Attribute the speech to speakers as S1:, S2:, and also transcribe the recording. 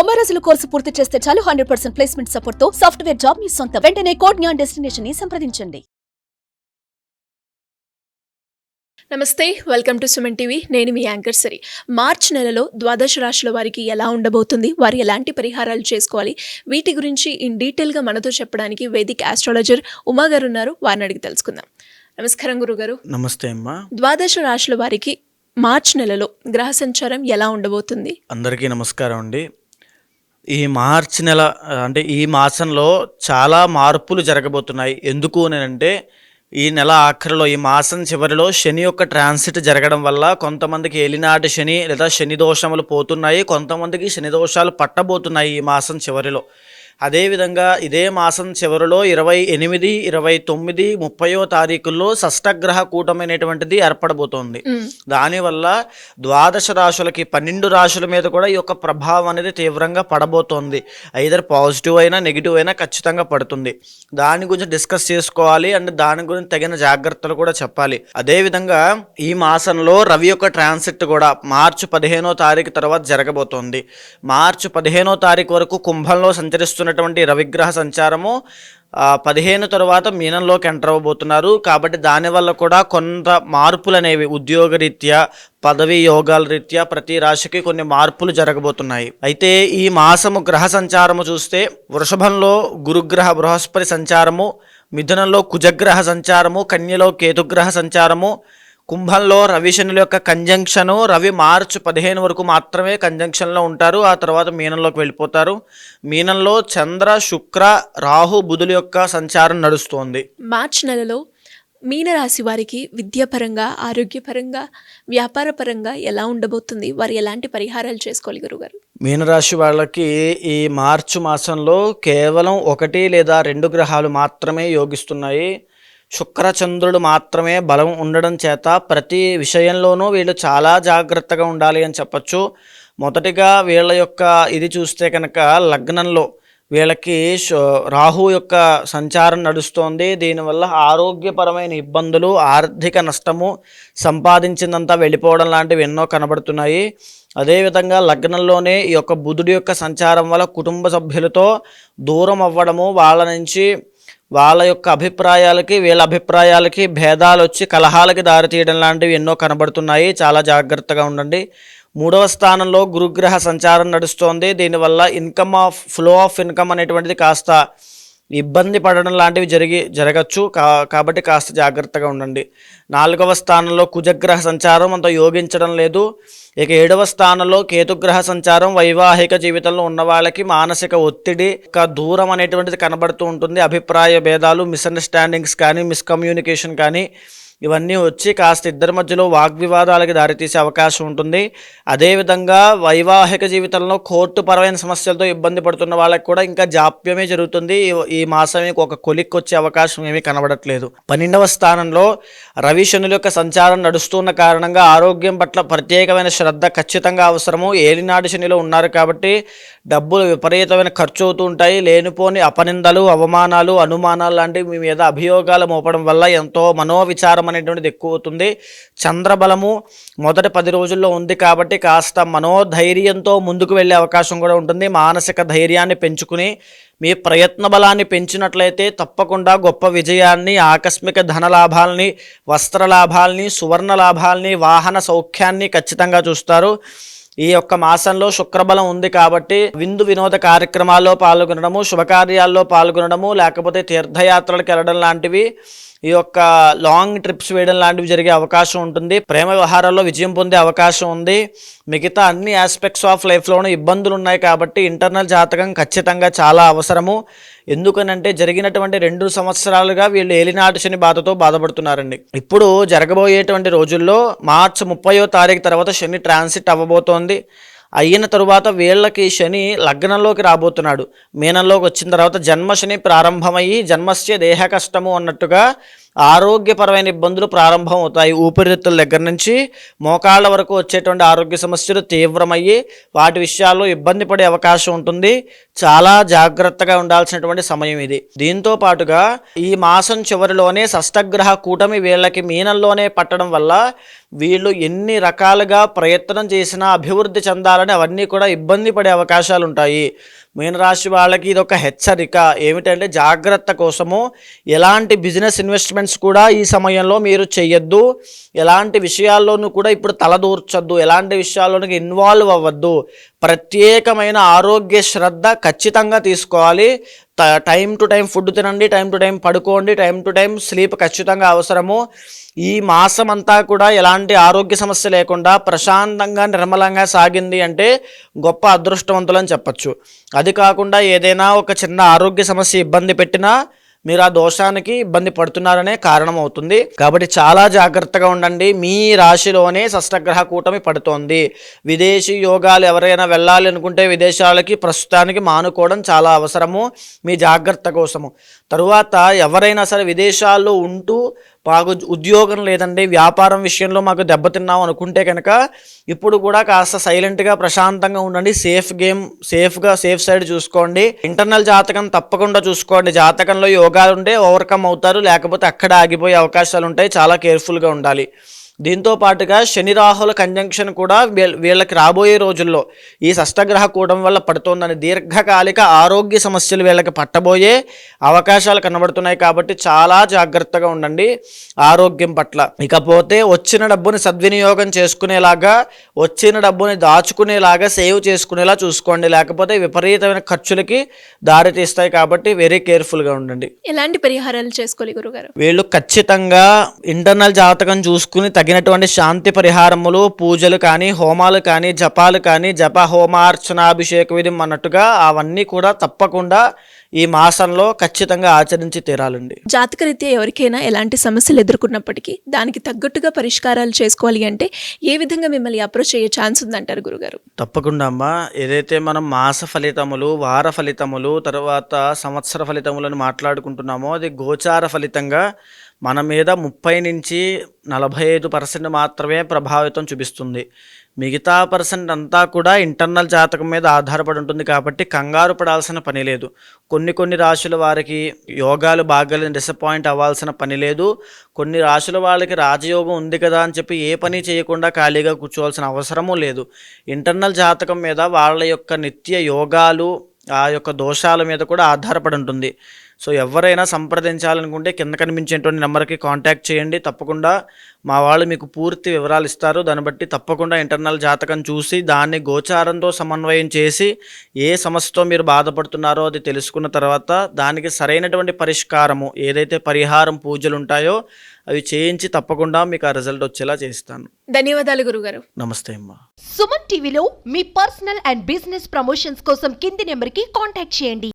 S1: 90 రోజుల కోర్సు పూర్తి చేస్తే చాలు 100% ప్లేస్మెంట్ సపోర్ట్ తో సాఫ్ట్వేర్ జాబ్ మీ సొంతం. వెంటనే కోడ్ జ్ఞాన్ డెస్టినేషన్ ని సంప్రదించండి.
S2: నమస్తే, వెల్కమ్ టు సుమన్ టీవీ. నేను మీ యాంకర్ సరి. మార్చ్ నెలలో ద్వాదశ రాశుల వారికి ఎలా ఉండబోతుంది, వారు ఎలాంటి పరిహారాలు చేసుకోవాలి, వీటి గురించి ఇన్ డీటెయిల్గా మనతో చెప్పడానికి వేదిక్ ఆస్ట్రాలజర్ ఉమా గారు ఉన్నారు. వారిని అడిగి తెలుసుకుందాం. నమస్కారం గురుగారు.
S3: నమస్తే అమ్మా.
S2: ద్వాదశ రాశుల వారికి మార్చ్ నెలలో గ్రహ సంచారం ఎలా ఉండబోతుంది?
S3: అందరికీ నమస్కారం అండి. ఈ మార్చి నెల అంటే ఈ మాసంలో చాలా మార్పులు జరగబోతున్నాయి. ఎందుకు అంటే ఈ నెల ఆఖరిలో, ఈ మాసం చివరిలో శని యొక్క ట్రాన్సిట్ జరగడం వల్ల కొంతమందికి ఏలినాటి శని లేదా శని దోషములు పోతున్నాయి, కొంతమందికి శని దోషాలు పట్టబోతున్నాయి ఈ మాసం చివరిలో. అదేవిధంగా ఇదే మాసం చివరిలో 28, 29, 30వ తారీఖుల్లో షష్టగ్రహ కూటమైనటువంటిది ఏర్పడబోతోంది. దానివల్ల ద్వాదశ రాశులకి 12 రాశుల మీద కూడా ఈ యొక్క ప్రభావం అనేది తీవ్రంగా పడబోతోంది. ఐదర్ పాజిటివ్ అయినా నెగిటివ్ అయినా ఖచ్చితంగా పడుతుంది. దాని గురించి డిస్కస్ చేసుకోవాలి అండ్ దాని గురించి తగిన జాగ్రత్తలు కూడా చెప్పాలి. అదేవిధంగా ఈ మాసంలో రవి యొక్క ట్రాన్సిట్ కూడా మార్చి 15వ తారీఖు తర్వాత జరగబోతోంది. మార్చి 15వ తారీఖు వరకు కుంభంలో సంచరిస్తున్నటువంటి రవిగ్రహ సంచారము 15 తర్వాత మీనంలోకి ఎంటర్ అవ్వబోతున్నారు. కాబట్టి దానివల్ల కూడా కొంత మార్పులు అనేవి ఉద్యోగరీత్యా, పదవి యోగాల రీత్యా ప్రతి రాశికి కొన్ని మార్పులు జరగబోతున్నాయి. అయితే ఈ మాసము గ్రహ సంచారము చూస్తే వృషభంలో గురుగ్రహ బృహస్పతి సంచారము, మిథునంలో కుజగ్రహ సంచారము, కన్యలో కేతుగ్రహ సంచారము, కుంభంలో రవి శనుల యొక్క కంజంక్షను. రవి మార్చి 15 వరకు మాత్రమే కంజంక్షన్లో ఉంటారు, ఆ తర్వాత మీనంలోకి వెళ్ళిపోతారు. మీనంలో చంద్ర, శుక్ర, రాహు, బుధుల యొక్క సంచారం నడుస్తోంది.
S2: మార్చ్ నెలలో మీనరాశి వారికి విద్యాపరంగా, ఆరోగ్యపరంగా, వ్యాపారపరంగా ఎలా ఉండబోతుంది, వారు ఎలాంటి పరిహారాలు చేసుకోవాలి గురుగారు?
S3: మీనరాశి వాళ్ళకి ఈ మార్చి మాసంలో కేవలం 1 లేదా 2 గ్రహాలు మాత్రమే యోగిస్తున్నాయి. శుక్రచంద్రుడు మాత్రమే బలం ఉండడం చేత ప్రతి విషయంలోనూ వీళ్ళు చాలా జాగ్రత్తగా ఉండాలి అని చెప్పచ్చు. మొదటిగా వీళ్ళ యొక్క ఇది చూస్తే కనుక లగ్నంలో వీళ్ళకి రాహు యొక్క సంచారం నడుస్తోంది. దీనివల్ల ఆరోగ్యపరమైన ఇబ్బందులు, ఆర్థిక నష్టము, సంపాదించిందంతా వెళ్ళిపోవడం లాంటివి ఎన్నో కనబడుతున్నాయి. అదేవిధంగా లగ్నంలోనే ఈ యొక్క బుధుడి యొక్క సంచారం వల్ల కుటుంబ సభ్యులతో దూరం అవ్వడము, వాళ్ళ నుంచి వాళ్ళ యొక్క అభిప్రాయాలకి వీళ్ళ అభిప్రాయాలకి భేదాలు వచ్చి కలహాలకి దారితీయడం లాంటివి ఎన్నో కనబడుతున్నాయి. చాలా జాగ్రత్తగా ఉండండి. 3వ స్థానంలో గురుగ్రహ సంచారం నడుస్తోంది. దీనివల్ల ఫ్లో ఆఫ్ ఇన్కమ్ అనేటువంటిది కాస్త ఇబ్బంది పడడం లాంటివి జరగచ్చు. కాబట్టి కాస్త జాగ్రత్తగా ఉండండి. 4వ స్థానంలో కుజగ్రహ సంచారం అంత యోగించడం లేదు. ఇక 7వ స్థానంలో కేతుగ్రహ సంచారం వైవాహిక జీవితంలో ఉన్న వాళ్ళకి మానసిక ఒత్తిడి, దూరం అనేటువంటిది కనబడుతూ ఉంటుంది. అభిప్రాయ భేదాలు, మిస్అండర్స్టాండింగ్స్ కానీ, మిస్కమ్యూనికేషన్ కానీ ఇవన్నీ వచ్చి కాస్త ఇద్దరి మధ్యలో వాగ్వివాదాలకి దారితీసే అవకాశం ఉంటుంది. అదేవిధంగా వైవాహిక జీవితంలో కోర్టు పరమైన సమస్యలతో ఇబ్బంది పడుతున్న వాళ్ళకి కూడా ఇంకా జాప్యమే జరుగుతుంది. ఈ మాసమే ఒక కొలిక్కి వచ్చే అవకాశం ఏమీ కనబడట్లేదు. 12వ స్థానంలో రవి శనుల యొక్క సంచారం నడుస్తున్న కారణంగా ఆరోగ్యం పట్ల ప్రత్యేకమైన శ్రద్ధ ఖచ్చితంగా అవసరము. ఏలినాటి శనిలో ఉన్నారు కాబట్టి డబ్బులు విపరీతమైన ఖర్చు అవుతూ ఉంటాయి. లేనిపోని అపనిందలు, అవమానాలు, అనుమానాలు లాంటివి మీ మీద అభియోగాలు మోపడం వల్ల ఎంతో మనోవిచారం అనేటువంటిది ఎక్కువ అవుతుంది. చంద్రబలము మొదటి 10 రోజుల్లో ఉంది కాబట్టి కాస్త మనోధైర్యంతో ముందుకు వెళ్ళే అవకాశం కూడా ఉంటుంది. మానసిక ధైర్యాన్ని పెంచుకుని మీ ప్రయత్న బలాన్ని పెంచినట్లయితే తప్పకుండా గొప్ప విజయాన్ని, ఆకస్మిక ధన లాభాలని, వస్త్ర లాభాలని, సువర్ణ లాభాలని, వాహన సౌఖ్యాన్ని ఖచ్చితంగా చూస్తారు. ఈ యొక్క మాసంలో శుక్రబలం ఉంది కాబట్టి విందు వినోద కార్యక్రమాల్లో పాల్గొనడము, శుభకార్యాల్లో పాల్గొనడము, లేకపోతే తీర్థయాత్రలకు వెళ్ళడం లాంటివి, ఈ యొక్క లాంగ్ ట్రిప్స్ వేయడం లాంటివి జరిగే అవకాశం ఉంటుంది. ప్రేమ వ్యవహారాల్లో విజయం పొందే అవకాశం ఉంది. మిగతా అన్ని ఆస్పెక్ట్స్ ఆఫ్ లైఫ్లోనూ ఇబ్బందులు ఉన్నాయి కాబట్టి ఇంటర్నల్ జాతకం ఖచ్చితంగా చాలా అవసరము. ఎందుకనంటే జరిగినటువంటి 2 సంవత్సరాలుగా వీళ్ళు ఏలినాటి శని బాధతో బాధపడుతున్నారండి. ఇప్పుడు జరగబోయేటువంటి రోజుల్లో మార్చి 30వ తారీఖు తర్వాత శని ట్రాన్సిట్ అవ్వబోతోంది. అయిన తరువాత వీళ్ళకి శని లగ్నంలోకి రాబోతున్నాడు. మీనంలోకి వచ్చిన తర్వాత జన్మశని ప్రారంభమయ్యి జన్మస్య దేహ కష్టము అన్నట్టుగా ఆరోగ్యపరమైన ఇబ్బందులు ప్రారంభం అవుతాయి. ఊపిరితిత్తుల దగ్గర నుంచి మోకాళ్ళ వరకు వచ్చేటువంటి ఆరోగ్య సమస్యలు తీవ్రమయ్యి వాటి విషయాల్లో ఇబ్బంది పడే అవకాశం ఉంటుంది. చాలా జాగ్రత్తగా ఉండాల్సినటువంటి సమయం ఇది. దీంతో పాటుగా ఈ మాసం చివరిలోనే షష్టగ్రహ కూటమి వీళ్ళకి మీనంలోనే పట్టడం వల్ల వీళ్ళు ఎన్ని రకాలుగా ప్రయత్నం చేసినా అభివృద్ధి చెందాలని అవన్నీ కూడా ఇబ్బంది పడే అవకాశాలు ఉంటాయి. మీనరాశి వాళ్ళకి ఇది ఒక హెచ్చరిక ఏమిటంటే జాగ్రత్త కోసము ఎలాంటి బిజినెస్ ఇన్వెస్ట్మెంట్స్ కూడా ఈ సమయంలో మీరు చెయ్యొద్దు. ఎలాంటి విషయాల్లోనూ కూడా ఇప్పుడు తలదూర్చొద్దు. ఎలాంటి విషయాల్లోనూ ఇన్వాల్వ్ అవ్వద్దు. ప్రత్యేకమైన ఆరోగ్య శ్రద్ధ ఖచ్చితంగా తీసుకోవాలి. టైం టు టైం ఫుడ్ తినండి, టైం టు టైం పడుకోండి, టైం టు టైం స్లీప్ ఖచ్చితంగా అవసరము. ఈ మాసం అంతా కూడా ఎలాంటి ఆరోగ్య సమస్య లేకుండా ప్రశాంతంగా నిర్మలంగా సాగింది అంటే గొప్ప అదృష్టవంతులని చెప్పచ్చు. అది కాకుండా ఏదైనా ఒక చిన్న ఆరోగ్య సమస్య ఇబ్బంది పెట్టినా మీరు ఆ దోషానికి ఇబ్బంది పడుతున్నారనే కారణం అవుతుంది. కాబట్టి చాలా జాగ్రత్తగా ఉండండి. మీ రాశిలోనే షష్టగ్రహ కూటమి పడుతోంది. విదేశీ యోగాలు ఎవరైనా వెళ్ళాలి అనుకుంటే విదేశాలకి ప్రస్తుతానికి మానుకోవడం చాలా అవసరము మీ జాగ్రత్త కోసము. తరువాత ఎవరైనా సరే విదేశాల్లో ఉంటూ మాకు ఉద్యోగం లేదండి, వ్యాపారం విషయంలో మాకు దెబ్బతిన్నాం అనుకుంటే కనుక ఇప్పుడు కూడా కాస్త సైలెంట్గా ప్రశాంతంగా ఉండండి. సేఫ్ సైడ్ చూసుకోండి. ఇంటర్నల్ జాతకం తప్పకుండా చూసుకోండి. జాతకంలో యోగాలు ఉంటే ఓవర్కమ్ అవుతారు, లేకపోతే అక్కడ ఆగిపోయే అవకాశాలు ఉంటాయి. చాలా కేర్ఫుల్గా ఉండాలి. దీంతో పాటుగా శని రాహుల కంజంక్షన్ కూడా వీళ్ళకి రాబోయే రోజుల్లో ఈ షష్టగ్రహ కూటమి వల్ల పడుతోందని దీర్ఘకాలిక ఆరోగ్య సమస్యలు వీళ్ళకి పట్టబోయే అవకాశాలు కనబడుతున్నాయి. కాబట్టి చాలా జాగ్రత్తగా ఉండండి ఆరోగ్యం పట్ల. ఇకపోతే వచ్చిన డబ్బుని సద్వినియోగం చేసుకునేలాగా, వచ్చిన డబ్బుని దాచుకునేలాగా, సేవ్ చేసుకునేలా చూసుకోండి. లేకపోతే విపరీతమైన ఖర్చులకి దారి తీస్తాయి. కాబట్టి వెరీ కేర్ఫుల్గా ఉండండి.
S2: ఎలాంటి పరిహారాలు చేసుకోవాలి గురుగారు?
S3: వీళ్ళు ఖచ్చితంగా ఇంటర్నల్ జాతకం చూసుకుని తగినటువంటి శాంతి పరిహారములు, పూజలు కానీ, హోమాలు కానీ, జపాలు కానీ, జప హోమార్చనాభిషేక విధి అన్నట్టుగా అవన్నీ కూడా తప్పకుండా ఈ మాసంలో ఖచ్చితంగా ఆచరించి తీరాలండి.
S2: జాతకరీత్యా ఎవరికైనా ఎలాంటి సమస్యలు ఎదుర్కొన్నప్పటికీ దానికి తగ్గట్టుగా పరిష్కారాలు చేసుకోవాలి అంటే ఏ విధంగా మిమ్మల్ని అప్రోచ్ అయ్యే ఛాన్స్ ఉందంటారు గురుగారు?
S3: తప్పకుండా అమ్మా. ఏదైతే మనం మాస ఫలితములు, వార ఫలితములు, తర్వాత సంవత్సర ఫలితములను మాట్లాడుకుంటున్నామో అది గోచార ఫలితంగా మన మీద 30 నుంచి 45% మాత్రమే ప్రభావితం చూపిస్తుంది. మిగతా పర్సెంట్ అంతా కూడా ఇంటర్నల్ జాతకం మీద ఆధారపడి ఉంటుంది. కాబట్టి కంగారు పడాల్సిన పని లేదు. కొన్ని రాశుల వారికి యోగాలు బాగాలేని డిసప్పాయింట్ అవ్వాల్సిన పని లేదు. కొన్ని రాశుల వాళ్ళకి రాజయోగం ఉంది కదా అని చెప్పి ఏ పని చేయకుండా ఖాళీగా కూర్చోవాల్సిన అవసరమూ లేదు. ఇంటర్నల్ జాతకం మీద వాళ్ళ యొక్క నిత్య యోగాలు, ఆ యొక్క దోషాల మీద కూడా ఆధారపడి ఉంటుంది. సో ఎవరైనా సంప్రదించాలనుకుంటే కింద కనిపించేటువంటి నెంబర్కి కాంటాక్ట్ చేయండి. తప్పకుండా మా వాళ్ళు మీకు పూర్తి వివరాలు ఇస్తారు. దాన్ని బట్టి తప్పకుండా ఇంటర్నల్ జాతకం చూసి దాన్ని గోచారంతో సమన్వయం చేసి ఏ సమస్యతో మీరు బాధపడుతున్నారో అది తెలుసుకున్న తర్వాత దానికి సరైనటువంటి పరిష్కారము, ఏదైతే పరిహారం పూజలు ఉంటాయో అవి చేయించి తప్పకుండా మీకు ఆ రిజల్ట్ వచ్చేలా చేస్తాను.
S2: ధన్యవాదాలు గురుగారు.
S3: నమస్తే అమ్మా.
S4: సుమన్ టీవీలో మీ పర్సనల్ అండ్ బిజినెస్ ప్రమోషన్స్ కోసం కింది నెంబర్కి కాంటాక్ట్ చేయండి.